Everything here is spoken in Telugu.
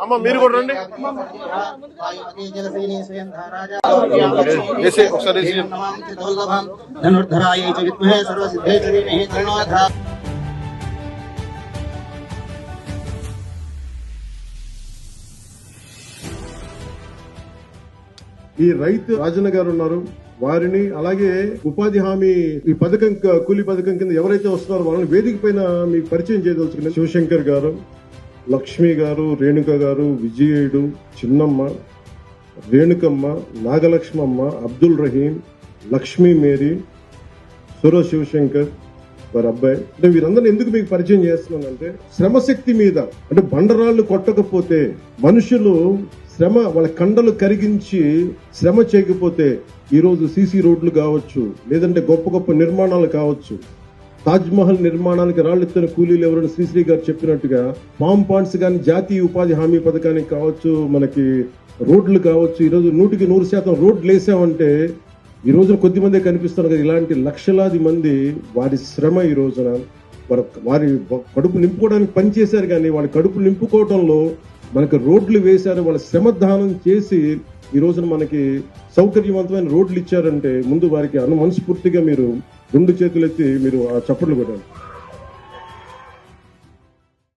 అమ్మ మీరు కూడా రండి. ఈ రైతు రాజన్న గారు ఉన్నారు, వారిని అలాగే ఉపాధి హామీ ఈ పథకం కూలీ పథకం కింద ఎవరైతే వస్తున్నారో వాళ్ళని వేదిక పైన మీకు పరిచయం చేయదలుచుకున్నారు. శివశంకర్ గారు, లక్ష్మి గారు, రేణుక గారు, విజయుడు, చిన్నమ్మ, రేణుకమ్మ, నాగలక్ష్మమ్మ, అబ్దుల్ రహీం, లక్ష్మీ మేరీ, సుర శివశంకర్ వారి అబ్బాయి. అంటే వీరందరినీ ఎందుకు మీకు పరిచయం చేస్తున్నానంటే శ్రమశక్తి మీద, అంటే బండరాళ్లు కొట్టకపోతే మనుషులు శ్రమ వాళ్ళ కండలు కరిగించి శ్రమ చేయకపోతే ఈ రోజు సీసీ రోడ్లు కావచ్చు, లేదంటే గొప్ప గొప్ప నిర్మాణాలు కావచ్చు, తాజ్ మహల్ నిర్మాణానికి రాళ్లెత్తిన కూలీలు ఎవరైనా శ్రీశ్రీ గారు చెప్పినట్టుగా ఫామ్ పాండ్స్ కానీ జాతీయ ఉపాధి హామీ పథకానికి కావచ్చు, మనకి రోడ్లు కావచ్చు, ఈ రోజు 100% రోడ్లు వేసామంటే ఈ రోజున కొద్ది మంది కనిపిస్తున్నారు కదా, ఇలాంటి లక్షలాది మంది వారి శ్రమ ఈ రోజున వారి కడుపు నింపుకోవడానికి పనిచేశారు. కానీ వాళ్ళ కడుపు నింపుకోవడంలో మనకి రోడ్లు వేశారు, వాళ్ళ శ్రమ దానం చేసి ఈ రోజున మనకి సౌకర్యవంతమైన రోడ్లు ఇచ్చారంటే ముందు వారికి మనస్ఫూర్తిగా మీరు 2 చేతులెత్తి మీరు ఆ చప్పట్లు కొట్టారు.